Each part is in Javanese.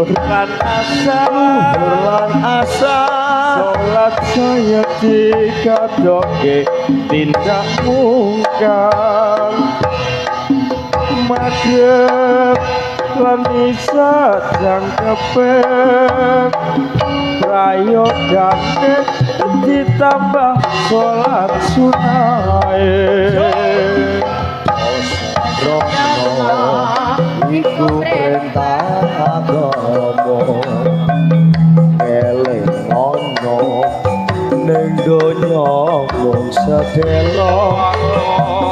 lan asa salat saya dikadoke tindak mungkar magrib lan isa jangkepe prayogane ditambah salat sunahe iku perintah agama eling ana ning donya wong sedelo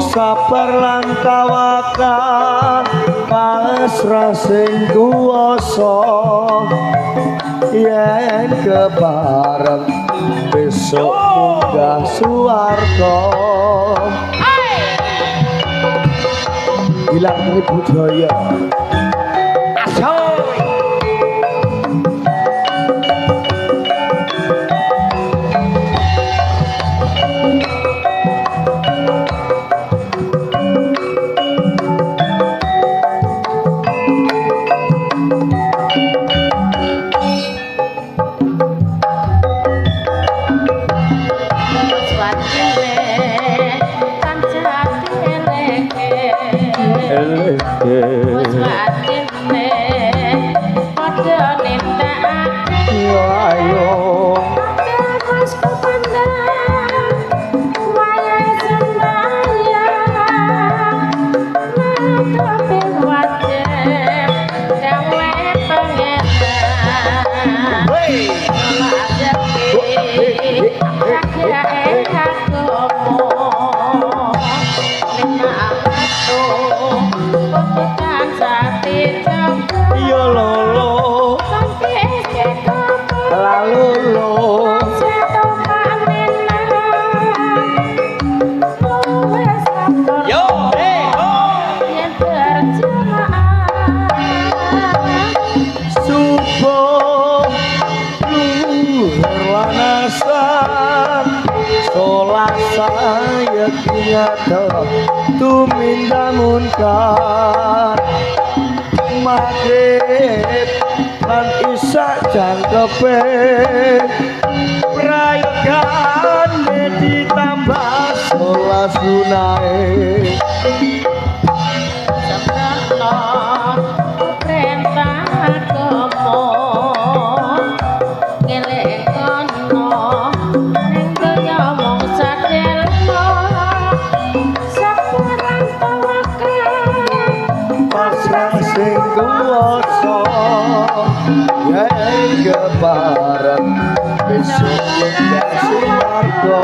sabar lan tawakal pasrah sing kuwasa yen kebareng besok munggah swarga hilang dari budaya asoy tuminda munkar magrib lan isa jangkepe prayogane ditambah salat sunahe sabda perintah agama ngelek kono ning donya wong sadelo kebareng besok munggah swarga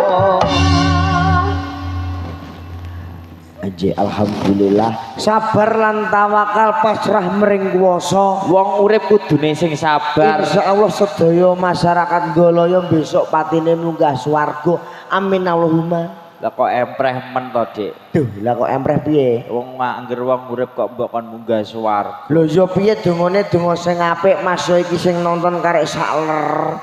aja alhamdulillah sabar lan tawakal pasrah mring kuwasa wong urip kudune sing sabar insyaallah sedaya masyarakat Golaya besok patine munggah swarga amin Allahumma lah kok empreh men to Dik duh lah kok empreh piye wong angger wong urip kok mbok kon munggah swarga lho ya piye dongane donga sing apik Mas yo iki sing nonton karek sakler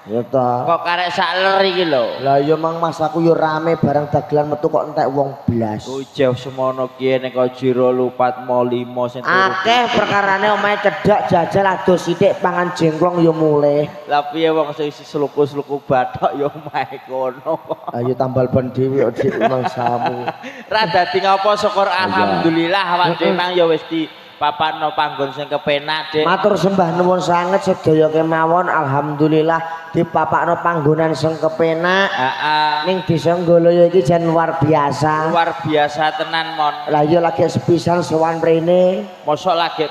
ya ta kok karek sakler iki lho lah ya mang Mas aku yo rame bareng dagelan metu kok entek wong blas ujeh semono kiye nek jero lupat mo 5 sing akeh perkarane omahe cedhak jajal adoh sithik pangan jengklong yo mulih lah piye wong sing sluku-sluku bathok yo omahe kono ayo tambal ban dhewe dik mangsamu ra dadi ngapa syukur alhamdulillah awak dhewe mang ya wis di papakno panggon sing kepenak Dik matur sembah nuwun sanget sedaya kemawon alhamdulillah dipapakno panggonan sing kepenak ning desa Golaya iki jan luar biasa tenan mon lah iya lagi sepisan sowan mrene mosok lagi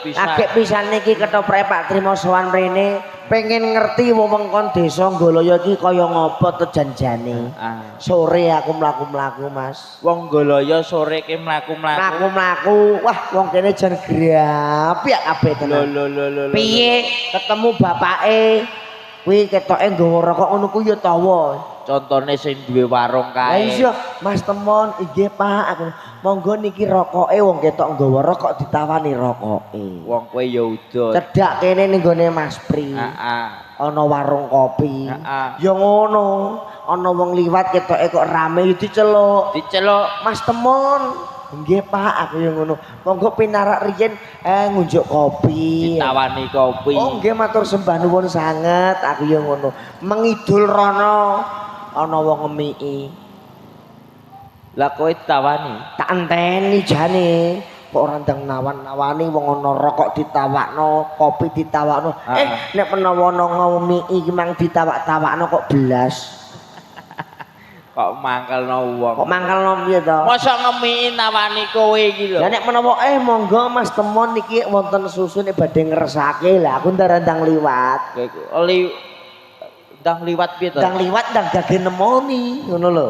pisan niki ketoprek Pak Trimo sowan mrene pengen ngerti wewengkon desa Golaya iki kaya ngapa to janjane sore aku mlaku-mlaku Mas wong Golaya sore ki mlaku-mlaku wah wong kene jan grapiak kabeh tenan lho piye ketemu bapake kuwi ketoke nggawa rokok ngono ku ya tawa contone sing duwe warung kae iya Mas Temon inggih Pak aku monggo niki rokoke wong ketok nggawa rokok ditawani rokoke wong kowe ya udo cedhak kene ning gone Mas Pri ana warung kopi ya ngono ana wong liwat ketoke kok rame diceluk Mas Temon Nggih Pak, aku yang ngono. Monggo pinarak riyen ngunjuk kopi. Ditawani kopi. Oh nggih matur sembah nuwun sanget, aku yang ngono. Mengidul rono ana wong ngemiki. Lah kowe ditawani. Tak enteni jane. Kok ora ndang nawan-nawani wong ana rokok ditawakno, kopi ditawakno. Nek menawa ana ngemiki iki mang ditawak-tawakno kok belas. Kok mangkelno wong. Kok mangkelno piye to? Mosok ngemiki nawani kowe iki lho. Lah nek menawa monggo Mas Temon niki wonten susu nek badhe ngresake lah aku ndang liwat. Ndang liwat piye to? Ndang liwat ndang dage nemoni ngono lho.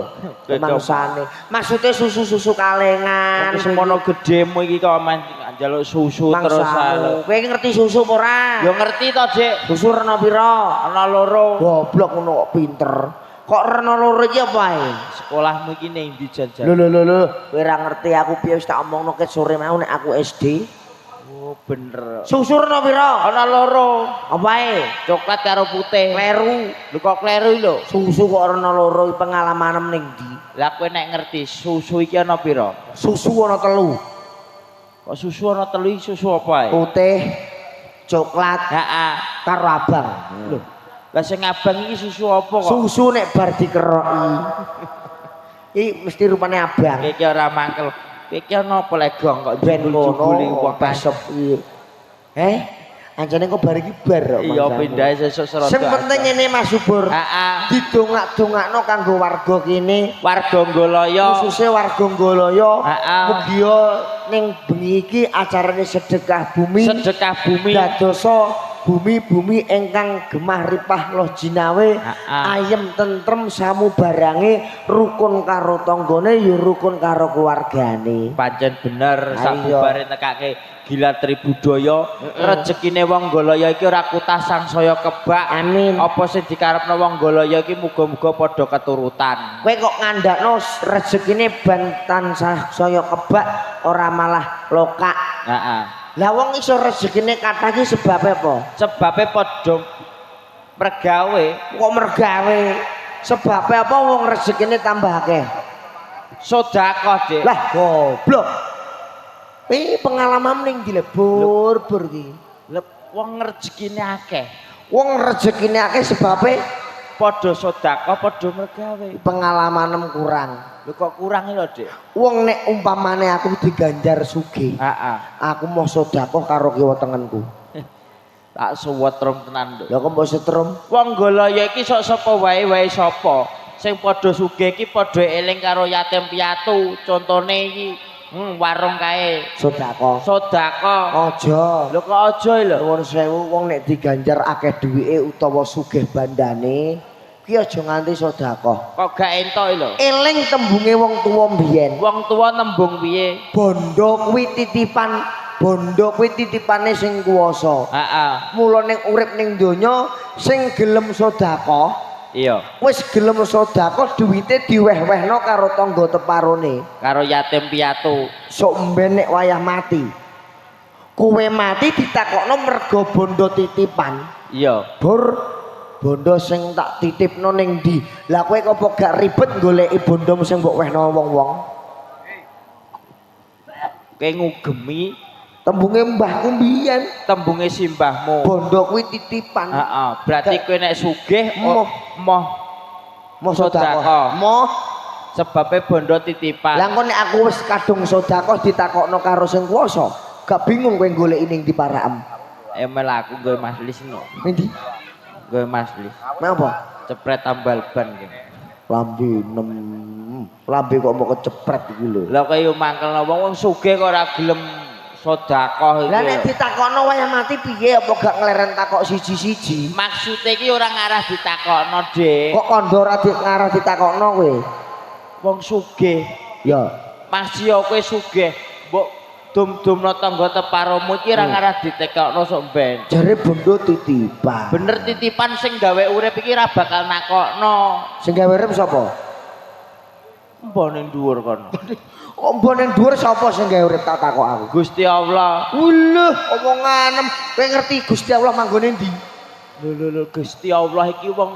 Mangsane. Maksude susu-susu kalengan. Semono gedhemu iki kok njaluk susu terus ae. Kowe ngerti susu apa ora? Ya ngerti to, Dik. Susu rena pira? Ana loro. Goblok ngono kok pinter. Kok rena loro iki apa ae? Sekolahmu iki ning ndi jan-jan? Lho, kowe ora ngerti aku piye wis tak omongno ket sore mau nek aku SD. Oh, bener. Susu rena pira? Ana loro. Apa ae? Coklat karo putih. Kleru. Lho kok kleru lho? Susu kok rena loro pengalaman ning ndi? Lah kowe nek ngerti susu iki ana pira? Susu ana 3. Kok susu ana 3 susu apa ae? Putih, coklat, Heeh. karo abang. Lho, lah sing abang iki susu apa kok? susu nek bar dikeroki. Iki mesti rupane abang. Iki ora mangkel. Iki ana apa legong kok Ben jebul-jebuli ngono wong pasep iki. Anjane kok bar iki bar kok. Iya pindahe sesuk serodo. Sing penting ngene Mas Subur. Heeh. Didongak-dongakno kanggo warga kene. Warga Nggolaya. Khususnya warga Nggolaya. Heeh. Mugi ning bengi iki acarane sedekah bumi. Sedekah bumi. Dadosa bumi-bumi ingkang gemah ripah loh jinawe ayem tentrem samu barange rukun karo tanggane ya rukun karo keluargane. Pancen bener sabubare nekake Gilatri Budaya rezekine wong Nggolaya iki ora kutah sangsaya kebak. Amin. Apa sing dikarepno wong Nggolaya iki muga-muga padha keturutan. Kowe kok ngandakno rezekine bantan saya kebak ora malah lokak. Heeh. Lah wong iso rezekine kathah iki sebabe apa? Sebabe padha mergawe. Kok mergawe? Sebabe apa wong rezekine tambah akeh? Sedekah, Dik. Lah goblok. Pengalaman ning dilebur iki. Lep wong rezekine akeh. Wong rezekine akeh sebabe Padha sedekah, padha mergawe. pengalaman kurang. Lho kok kurang lho, Dik? Wong nek umpamane aku diganjar sugih. Heeh. Aku mau sedekah karo kiwa tengenku. Tak suwetrum tenan lho. Lah kok mbok setrum? Wong Nggolaya iki sok sapa wae sapa. Sing padha sugih iki padha eling karo yatim piatu. Contone iki warung kae. Sedekah. Sedekah. Aja. Lho kok aja lho. Nuwun sewu wong nek diganjar akeh duwike utawa sugih bandane, ki aja nganti sedekah. Kok gak entuk lho. Eling tembunge wong tuwa mbiyen. Wong tuwa nembung piye? Bondo kuwi titipane sing kuwasa. Heeh. Mula ning urip ning donya sing gelem sedekah, Iya. wis gelem sedekah duwite diweh-wehno karo tangga teparone. Karo yatim piatu. Sok mben nek wayah mati. Kowe mati ditakokno mergo bondo titipan. Iya. Bur bondo sing tak titipno ning ndi? Lah kowe apa gak ribet goleki bondo sing mbok wehno wong-wong? Kowe ngugemi Tembunge mbahku mbiyen, tembunge simbahmu. bondo kuwi titipan. Heeh. Berarti kowe nek sugih moh sedekah. Moh sebabe bondo titipan. lah engko nek aku wis kadung sedekah ditakokno karo sing kuwasa, gak bingung kowe goleki ning ndi paraem. Emel aku nggawe maslis no. Endi? Nggawe maslis. Napa? Cepret tambal ban ki. Lambe kok mau kecepret iki lho. Lah kaya mangkelno wong sugih kok ora gelem sedekah iki. Lah nek ditakokno wayah mati piye apa gak ngleren takok siji-siji? Maksude iki ora ngarah ditakokno, Dik. Kok kandha ora ngarah ditakokno kowe? Wong sugih. Ya. Masih kowe sugih, mbok dum-dumno tangga teparomu iki ora ngarah ditekokno sok ben. Jare bondo titipan. Bener titipan sing gawe urip iki ora bakal nakokno. Sing gawe urip sapa? Mbone dhuwur kono. Ombo ning dhuwur sapa sing gawe urip tak takok aku. Gusti Allah. Uleh, omonganem. Kowe ngerti Gusti Allah manggone ndi? Lho Gusti Allah iki wong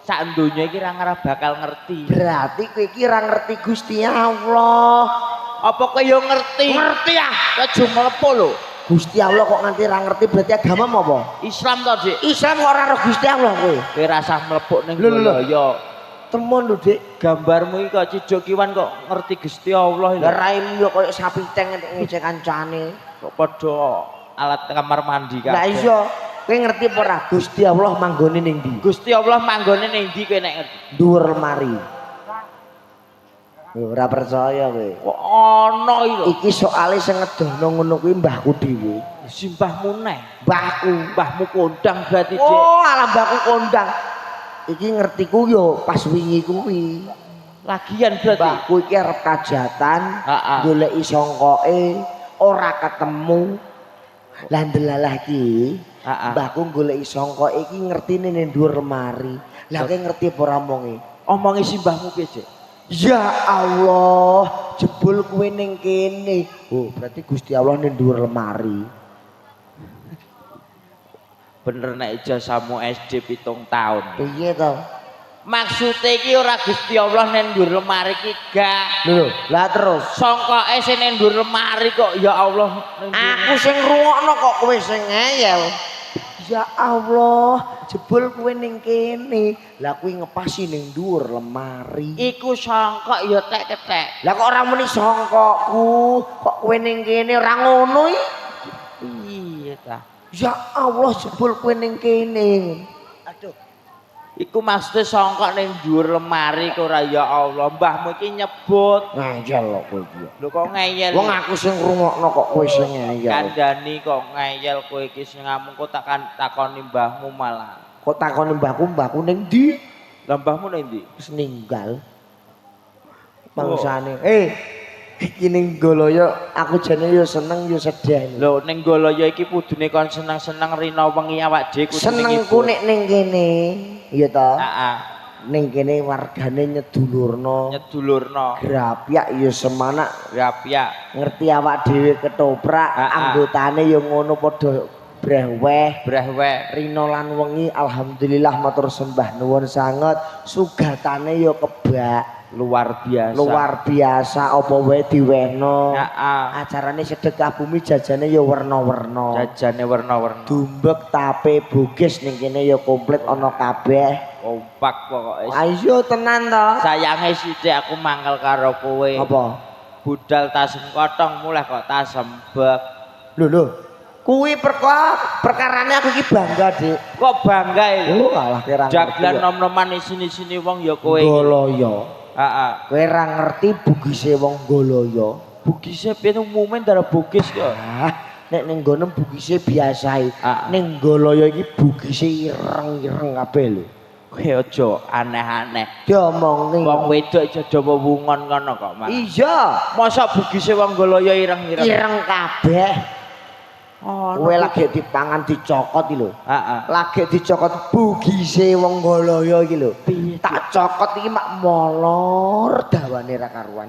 sak donya iki ora ngarah bakal ngerti. Berarti kowe iki ora ngerti Gusti Allah. Apa kowe yo ngerti? Ngerti ah. Aja mlepo lho. Gusti Allah kok nganti ra ngerti berarti agama apa? Islam to, Dik. Islam kok ora roh Gusti Allah kowe. Kowe rasah mlepuk ning Lho, lho, lho. golaya. Temen lho, Dik. Gambarmu iki kok ciduk kiwan kok ngerti Gusti Allah lho. Lah raimu yo koyo sapi ceng ngecek kancane. Kok padha alat kamar mandi kabeh. Lah iya, kowe ngerti apa ora Gusti Allah manggone ning ndi? Gusti Allah manggone ning ndi kowe nek ngerti? Dhuwur lemari. Ora percaya kowe. Kok ana iki lho. Iki soalé sing ngedono ngono kuwi mbahku dhewe. Simbahmu neh. Mbahku Kondang berarti, Dik. Oh, alah mbahku kondang. Iki ngertiku yo pas wingi kuwi. Lagian berarti. Mbahku iki arep kajatan, Heeh. goleki songkoke ora ketemu. Lah ndelalah iki, Heeh. mbahku goleki songkoke iki ngertine ning dhuwur lemari. Lah kowe ngerti apa ora omonge? Omongi simbahmu piye, Dik? Ya Allah, jebul kowe ning kene. Oh, berarti Gusti Allah ning dhuwur lemari. Bener nek ijazahmu SD 7 tahun. Piye to? Maksudnya iki ora Gusti Allah ning dhuwur lemari iki gak. Lho, lah terus Songkoke sing ning dhuwur lemari kok ya Allah. aku sing ngrungokno kok kowe sing ngeyel. Ya Allah, jebul kowe ning kene. Lah kuwi ngepasi ning dhuwur lemari. Iku songkok ya tek-tek. Lah kok ora muni songkokku, kok kowe ning kene ora ngono iki? Iya ta. Ya Allah, jebul kowe ning kene. Aduh. Iku maksudnya songkok ning dhuwur lemari kok ora ya Allah. Mbahmu iki nyebut. Ngeyel kok kowe iki. Lho kok ngeyel. Wong aku sing ngrungokno kok kowe sing ngeyel. Kandhani kok ngeyel kowe iki sing ngamung kok takoni mbahmu malah. Kok takoni mbahku ning ndi? Lah mbahmu ning ndi? Wis ninggal. Bangsane. Iki ning golaya aku jane yo seneng yo sedih. Lho ning golaya iki kudune kon seneng-seneng rina wengi awak dhewe kudu Senengku nek ning kene, iya to. Heeh. Ning kene wargane nyedulurno. Nyedulurno. Grapyak yo semana Rapyak. ngerti awak dhewe ketoprak, anggotane yo ngono padha breweh. Brehwe. Rina lan wengi alhamdulillah matur sembah nuwun sanget, sugatane yo kebak. Luar biasa. Luar biasa apa wae diwehno. Heeh. Acarane sedekah bumi jajane ya werna-werna. Jajane warna-warna. Dumbek tape bugis ning kene ya komplit ana kabeh. Kompak pokoke. Ayo tenan to. Sayange sithik aku mangkel karo kowe. Apa? Budal tasem kotong mulai kok tasembek. Lho. Kuwi perkarane aku iki bangga, Dik. Kok bangga iki? Oh, alah kira Jaglan nom-noman isini-sini wong ya kowe. Golaya. Heeh. Kowe ra ngerti bugise wong golaya. Bugise piye umume ndara bugis kok. Nek ning nggonem bugise biasa iki. Ah. Ning golaya iki bugise ireng-ireng kabeh lho. Kowe aja aneh-aneh. Diomong ning Wong wedok aja dawa wungon ngono kok, Mas. iya, Masa bugise wong golaya ireng-ireng. ireng kabeh. Oh, Kowe lagi dipangan dicokot iki lho. Heeh. Lagi dicokot bugise wong golaya iki lho. Tak cokot iki mak molor dawane ra karuan.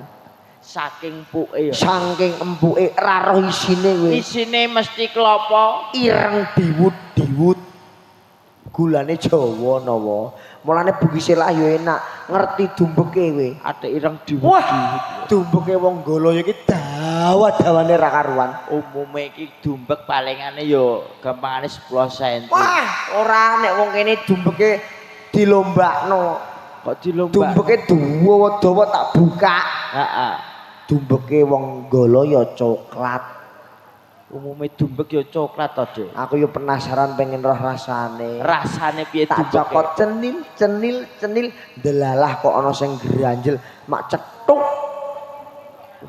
Saking puke ya. Saking empuke ra roh isine kowe. Isine mesti klopo. Ireng diwut-diwut. Gulane Jawa nawa. Mulane bugise lah ya enak. Ngerti dumbeke kowe. Ada ireng diwut. Wah, dumbeke wong golaya iki dawa-dawane ra karuan. Umume iki dumbek palingane yo gampangane 10 cm. Wah, ora nek wong kene dumbeke dilombakno. Kok dilomba? Dumbeke dawa-dawa tak buka. Heeh. Dumbeke wong golaya coklat. Umume dumbek yo coklat to, Dik. Aku yo penasaran pengen roh rasane. Rasane piye Tak dumbek? cokot cenil delalah kok ana sing granjel mak cetuk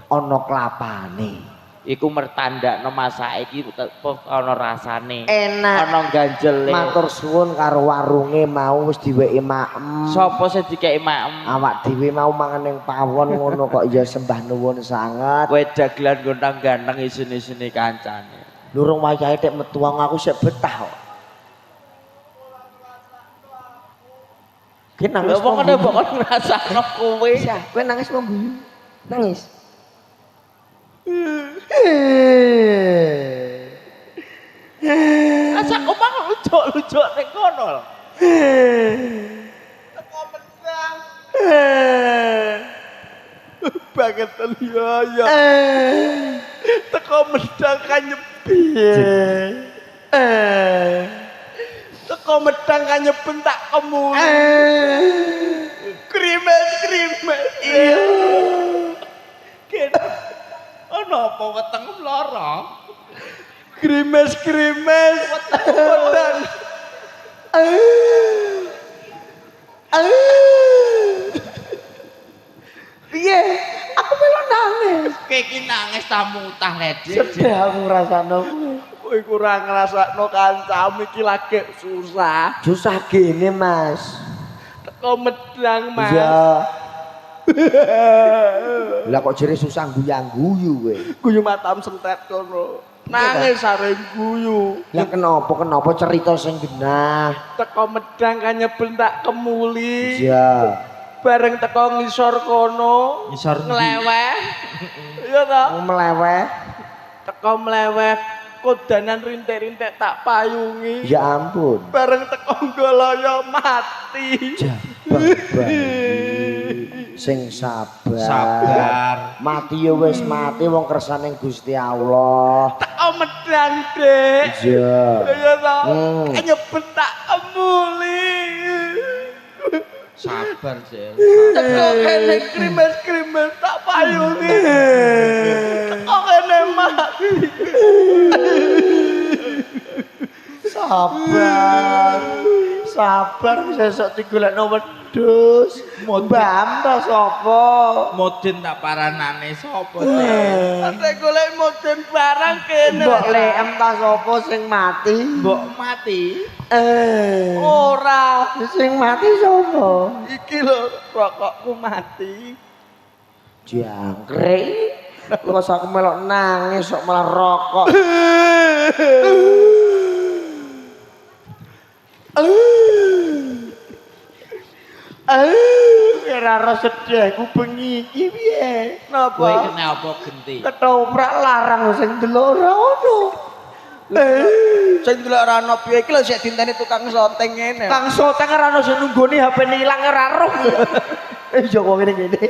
ana klapane. Iku mertandakno masake iki ana rasane. Enak. Ana ganjele. Matur suwun karo warunge mau wis diweki maem. Sapa sing dikeki maem? Awak dhewe mau mangan ning pawon ngono kok ya sembah nuwun sanget. Kowe dagelan gontang ganteng isine-isine kancane. Lurung wayahe tek metu aku sik betah kok. Ki nangis. Wong ada kok ngrasakno kowe. Kowe nangis membuyu. Nangis. Asa kok mang lucu-lucu ning kono. Teko menang. Banget ya. Teko medang kanyepi. Teko medang kanyepen tak kemuli. Krimes. Iya. Ono apa weteng lara? Krimes. Weteng. Piye? Aku melu nangis. Iki nangis tamu utah lede. Sedih aku ngrasakno kuwi. Kowe kurang ngrasakno kancamu iki lagi susah. Susah gini, Mas. Teko medang, Mas. Iya. Lah kok jere susah guyang-guyu kowe. Guyu matam sentet kono. Nangis sareng guyu. Lah kenapa cerita sing genah? Teko medang kanyebel tak kemuli. Iya. Bareng teko ngisor kono. Ngisor ngleweh. Iya ta? Meleweh. Teko mleweh kodanan rintik-rintik tak payungi. Ya ampun. Bareng teko golaya mati. Jabang bayi. Sing sabar. sabar. Mati ya wis mati wong kersane Gusti Allah. Teko medang, Dek. Iya. Iya ta? Hmm. Tak kemuli. Sabar, Sel. Teko kene krimes tak payungi. Teko kene mati. Sabar sesuk digolekno wedhus. Mbam ta sapa? Modin tak paranane sapa, Sel? Ate golek moden barang kene. Mbok leem ta sapa sing mati? Mbok mati. Ora. Sing mati sapa? Iki lho rokokku mati. Jangkrik. Kok aku melok nangis kok malah rokok. Ora ora sedih ku bengi iki piye? Kowe Napa? kena apa genti? Ketoprak larang sing delok ora ono. Sing delok ora ono piye iki lho sik dinteni tukang soteng ngene. Kang Soteng ora ono sing nunggoni HP-ne ilang ora roh. Iya kok ngene-ngene.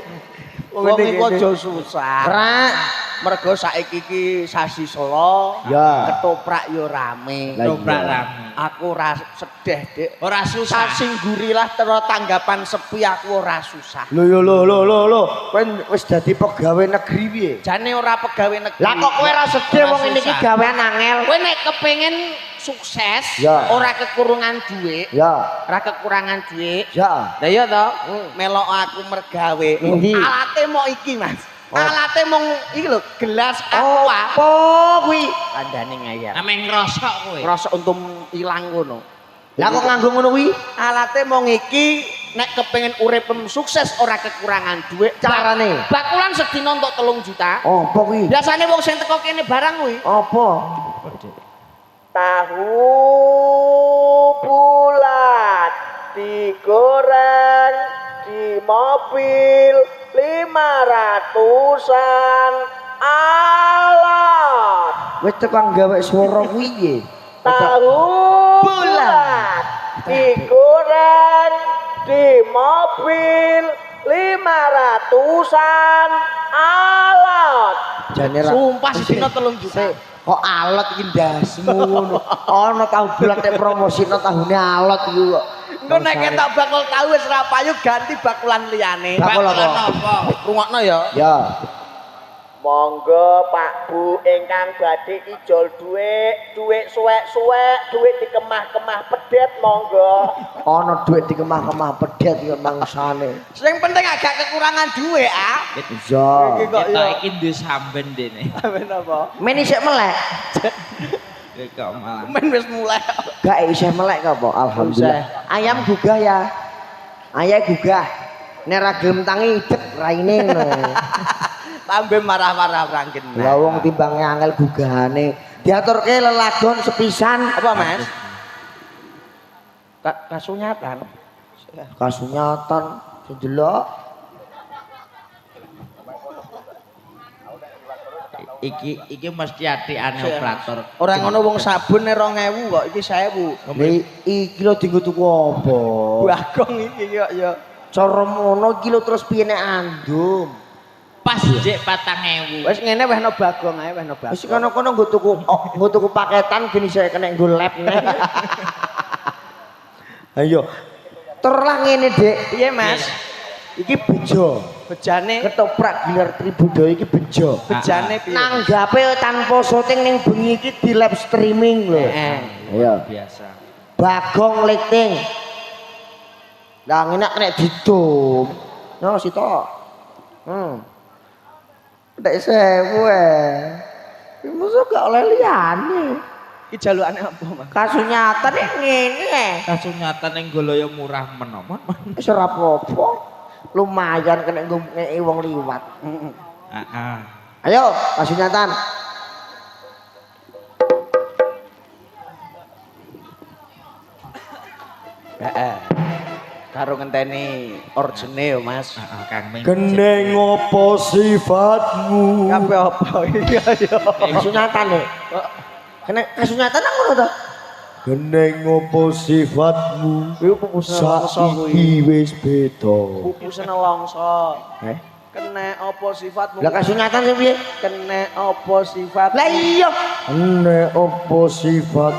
Wong iki aja susah. Rak. Mergo saiki iki sasi Solo. Ya. Ketoprak yo rame. Lah Ketoprak iya. rame. Aku ora sedih, Dik. Ora susah. Sasi gurilah terus tanggapan sepi aku ora susah. Lho. Kowe wis dadi pegawai negeri piye? Jane ora pegawai negeri. Lah kok kowe ora sedih Ora wong ini iki susah. gawean angel. Kowe nek kepengin sukses, Ya. ora kekurangan duit, Ya. ora kekurangan duit. Ya. Lah iya to, melok aku mergawe. Endi? Alate mau iki, Mas. Oh. Alate mau iki lho, gelas aqua. Apa kuwi? Kandhane ngayal. Ameh ngrosok kowe. Rasa untung ilang ngono. Lah kok nganggo ngono kuwi? Alate mau iki nek kepengin urip sukses ora kekurangan duit. Carane? Bakulan sedina entuk 3 juta. Apa kuwi? Biasane wong sing teko kene barang kuwi. Apa? Tahu bulat digoreng di mobil 500-an alat. Wis tukang gawe swara kuwi piye? Tahu bulat digoreng di mobil 500-an alat. Jane ra. Sumpah sedina 3 juta. Kok alot iki ndasmu ngono. Ana tahu bulat nek promosine tahune alot iki kok. Engko nek ketok bakul tahu wis ra payu ganti bakulan liyane. Bakul apa? Rungokno ya. Ya. Monggo Pak Bu ingkang badhe ijol dhuwit suwek-suwek, dhuwit dikemah-kemah pedet monggo. Ana dhuwit dikemah-kemah pedet ya mangsane. Sing penting agak kekurangan dhuwit, ah. Iya. Iki kok Kita ya. iki duwe samben dene. Amen apa? Men isih melek. Kok malah. Men wis mulai. Gak isih melek apa? Alhamdulillah. Ayam gugah ya. Ayam gugah. Nek ra gelem tangi idep raine ngono. Tambah marah-marah ranggen. Lah wong timbange angel gugahane. Diaturke lelagon sepisan Apa, Mas? Kasunyatan. kasunyatan sedelok. Iki mesti atikane operator. Ora ngono wong sabun 2000 kok iki 1000. Lah iki lho dienggo tuku apa? Bagong iki kok ya. Cara mono iki lho terus piye nek andum? Pas jek 4.000. Wis ngene wis no Bagong ae, wis no Bagong. Wis kono-kono nggo tuku paketan ben iso kena nggo lab neh. Ayo. Terlah ngene, Dik. Piye, Mas? Iki bejo. Bejane Ketoprak Gilar Tribudo iki bejo. bejane piye? Nanggape tanpa syuting ning bengi iki di live streaming lho. Iya. Biasa. Bagong Lighting. Lah ngene nek didum. No sitok. Nek 1000 Mosok gak oleh liyane. Iki jalukane apa, Mas? Kasunyatan ngene. Kasunyatan ning Goloyo murah menawa. Wis ora apa-apa. Lumayan kena ngeki wong liwat. Heeh. Ayo, kasunyatan. Karo ngenteni orjene yo, Mas. Heeh, Kang Ming. Geneng opo sifatmu? Kabeh apa iya yo. Kasunyatan nih. Kena kasunyatan nang ngono to? Geneng opo sifatmu? Kuwi pupusane longso kuwi. Saiki wis beda. Pupusane longso. Eh? Kene apa sifatmu? Lah kasunyatan sing piye? Kene apa sifat? Lah iya. Nek opo sifat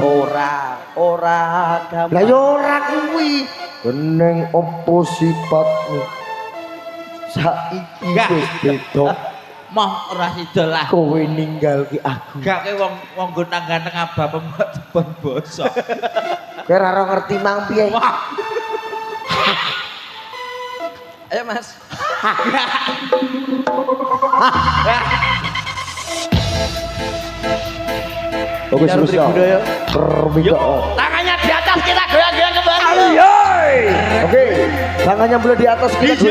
Ora gampang. Lah yo ora kuwi. Geneng opo sifatmu? Saiki Enggak. wis beda. Moh ora sida lah. Kowe ninggalke aku. Gak ke wong nggo ganteng abah pembok tebon bosok. Kowe ora ngerti mang piye? Ayo, Mas. Oke, selesai. budaya. Berbeda. Tangannya di atas kita goyang-goyang kembali. Oke, tangannya boleh di atas kita dulu.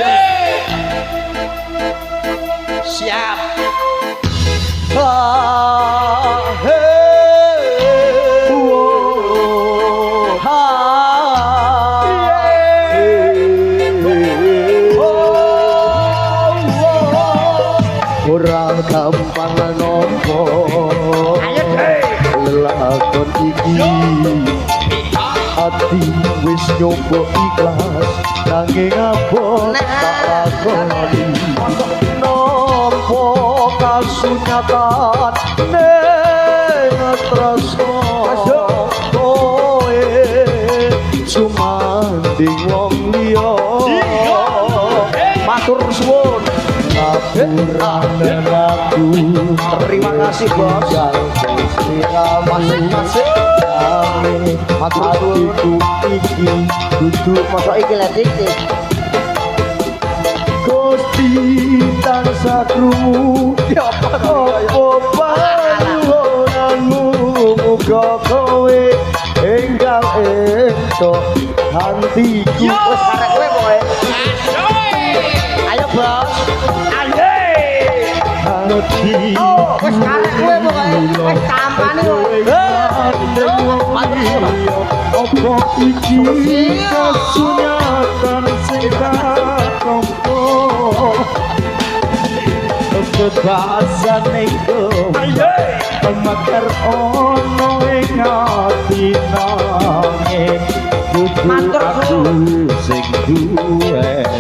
Siap. Orang gampang nompo lelakon iki ati wis nyoba ikhlas nanging abot tak lakoni nompo kasunyatan ning tresno kowe sumanding wong liya matur suwun ngapuranen aku. Terima kasih bos. Masing-masing kami hatiku iki duduk masa iki letik. Gusti tansah krungu apa panggonanmu muga kowe enggal entuk hatiku. Wes karek kowe kowe. Ayo bos. Oh, wis karek kowe pokoke. Wis tampane kowe. Opo iki kasunyatan sing katompo. Kebasan nego. Makar ono ing ati nanging kudu aku sing duweni.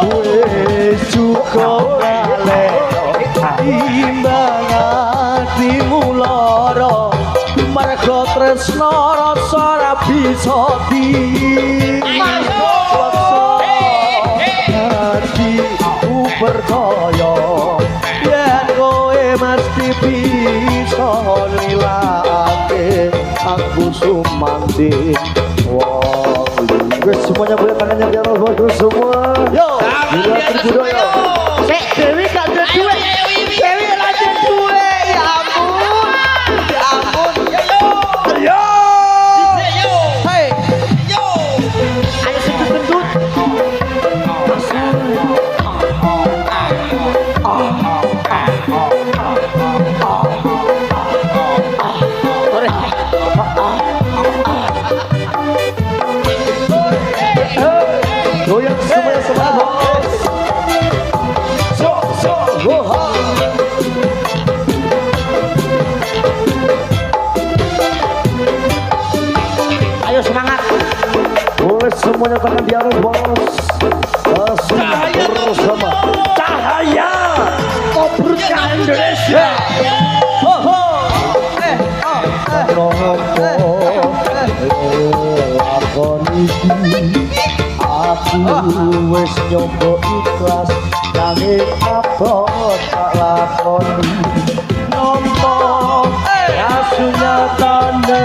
Wis cukup timbang atimu lara merga tresna rasa ora bisa hatiku percaya yen kowe mesti bisa nilake aku sumanding wong wis semuanya boleh tangannya biar bagus semua yo Gilar Tribudo yo Sek Dewi gak ada duit Dewi ada duit ya ampun ya ampun yo hei yo ayo sendut-sendut goyang semuanya semangat ayo semangat boleh semuanya tangan di atas bos bersama Indonesia. Ho ho. Lakoni aku wis nyoba ikhlas nanging apa tak lakoni nompo asunya tande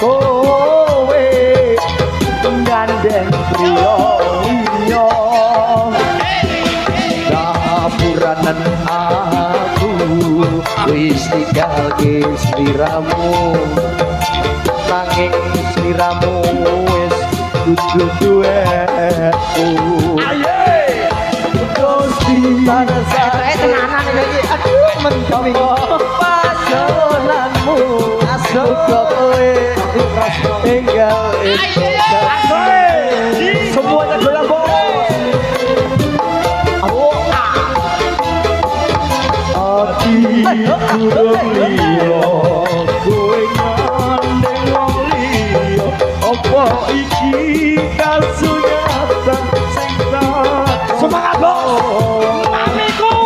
kowe gandeng priyo liya dapuranan aku wis tinggalke sliramu nanging sliramu wis dudu duweku aye Gusti tansah tenanan iki aduh mendemi pasanganmu muga kowe tinggal semuanya goyang bos ati kurang liya kowe ngandeng wong liya apa iki kasunyatan sing tak semangat bos amiku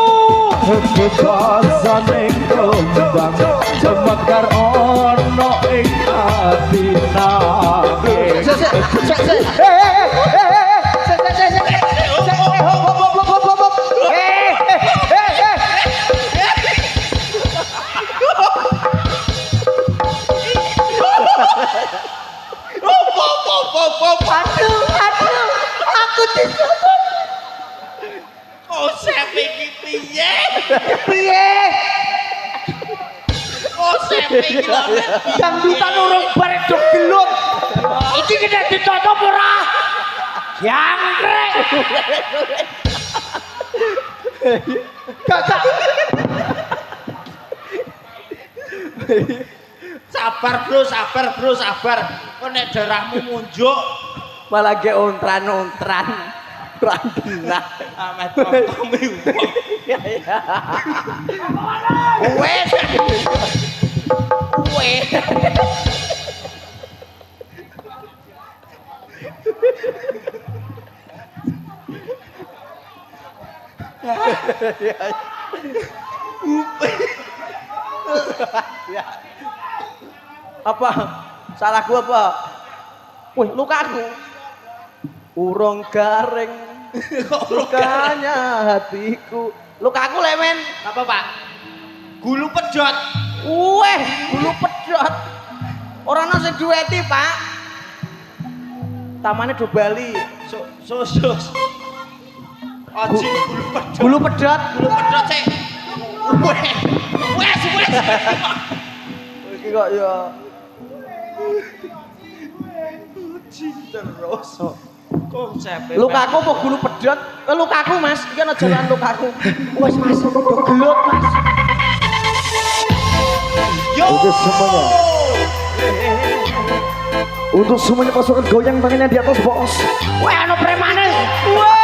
kebebasan ing kembang semekar ono ing atina Aduh, aku disuruh. Konsep iki piye? Piye? Konsep iki lho. Dangdutan urung bareng dok gelut. Iki kena ditutup ora? Jangkrik. Kakak. Sabar bro, sabar bro, sabar. Kok nek darahmu munjuk Malah ge ontran-ontran. Randina. amet potong wong. Wes. Wes. Apa? Salahku apa? Wih, lukaku. Urung garing. Lukanya hatiku. Lukaku lemen. Apa Pak? Gulu pedot. Weh, gulu pedot. Orang nasi dueti Pak. Tamannya do Bali. Sus. Oji gulu pedot. Gulu pedot. Gulu pedot sih. Wes. Iki kok ya. Oji terus. Konsep. Lukaku apa gulu pedot? Lukaku Mas, iki ana jalan lukaku. Wes Mas, do gelut Mas. Yo. Untuk semuanya. Untuk semuanya pasukan goyang tangannya di atas bos. Weh, anu premane. Weh.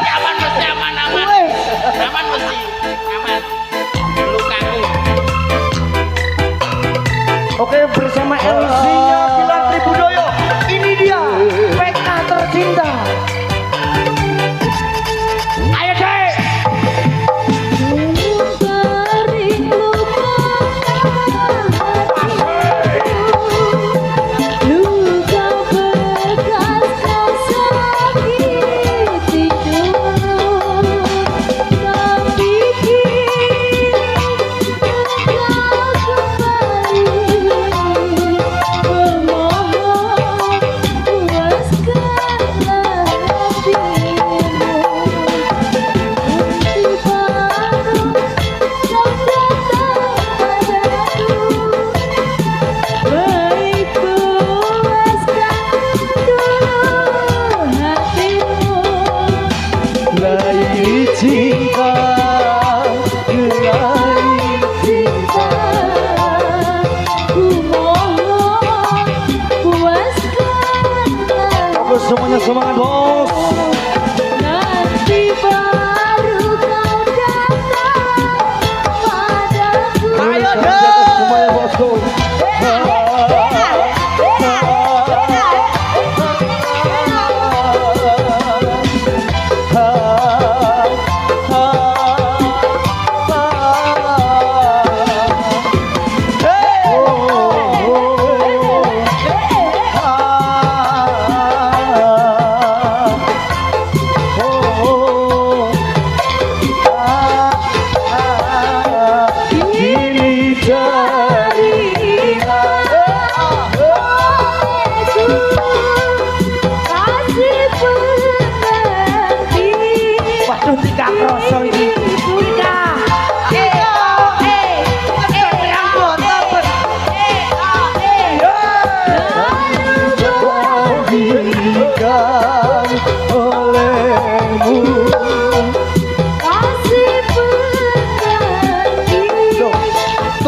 Aman mesti aman. Aman mesti. Aman. Lukaku. Oke, bersama MC-nya Gilang Tribudoyo. Ini dia pesta tercinta. Ayo deh.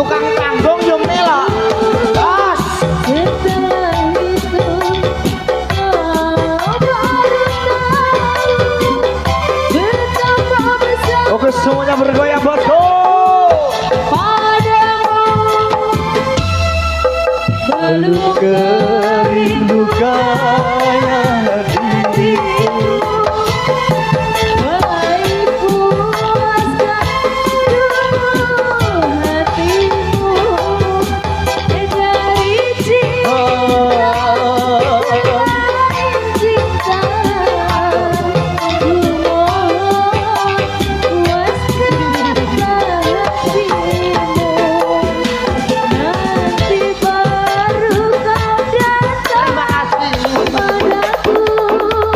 tukang panggung yo melok. Bos. Oke semuanya bergoyang bosku. Belum kering lukanya hatiku.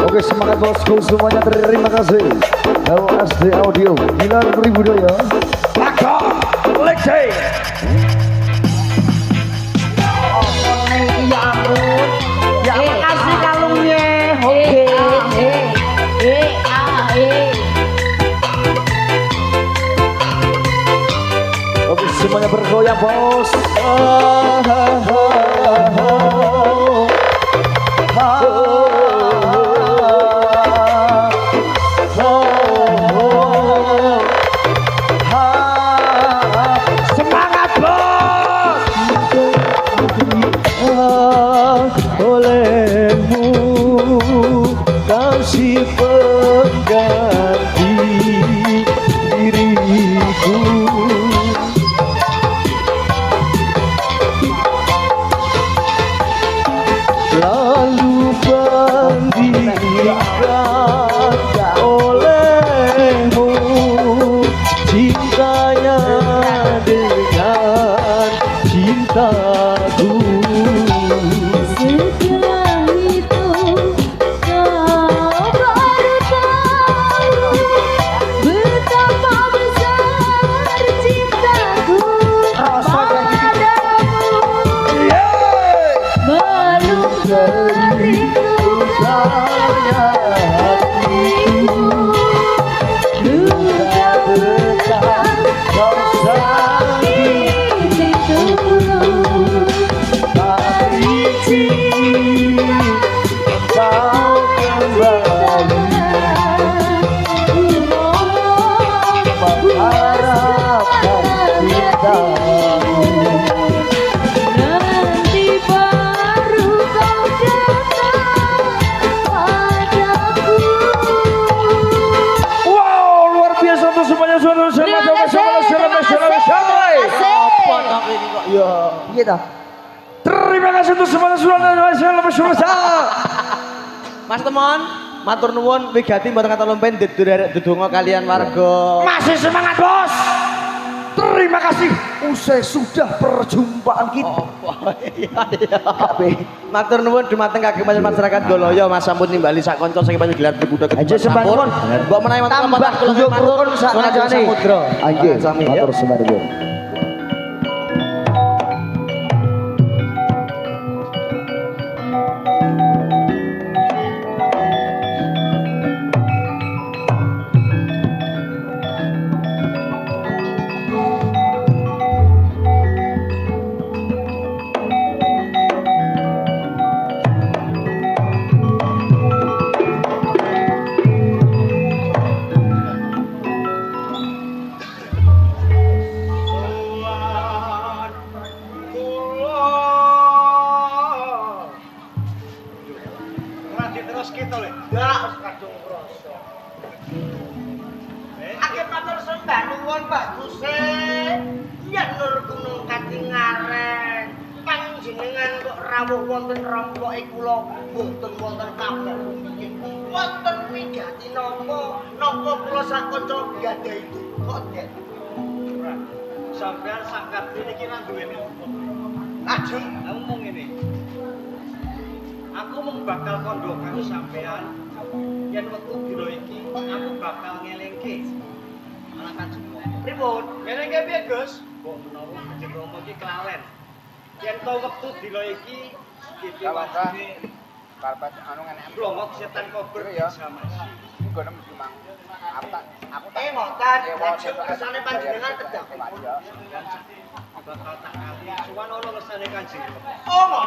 Oke semangat bosku semuanya terima kasih. LSD Audio Gilang Pribudaya. Maka Lexi. Ya ampun. Ya makasih kalungnya. Oke. Oke semuanya bergoyang bos. Semangat bos. Olehmu kasih pengganti diriku. Lalu bandingkan olehmu cintanya dengan cintaku. Setelah itu kau baru tahu betapa besar cintaku padamu. Belum kering lukanya hatiku, luka bekas kau sakiti dulu. Tapi kau kembali mengharapkan cintamu. Nanti baru kau datang padaku. Wow luar biasa untuk semuanya saudara-saudara. Apa tak ini kok? Ya, iya dah. Terima kasih untuk semuanya saudara-saudara. Mas Temon, matur nuwun wigati mboten kata lompen dedonga kalian warga. Masih semangat bos. Terima kasih. Usai sudah perjumpaan kita. Matur nuwun dumateng kagem masyarakat Goloyo Mas sampun nimbali sak kanca saking panjenengan budaya Aja sembahipun. Mbok menawi wonten Tambah guyub rukun sakjane. Anjir, matur sembahipun. Sampeyan sangkat ini kira duweni apa? Ajeng, ngomong ini. Aku mung bakal kandha karo sampeyan yen wektu dina iki aku bakal ngelingke. Malah kanjeng. Pripun? Ngelingke piye, Gus? Mbok menawa Kanjeng Rama iki kelalen. Yen to wektu dina iki iki wajine Karpet anu ngene. blongok setan kober bisa Mas. Iku nem cuma aku tak Ngoten, lajeng kersane panjenengan kedah. bakal tak ati suwan ana lesane Kanjeng. Omong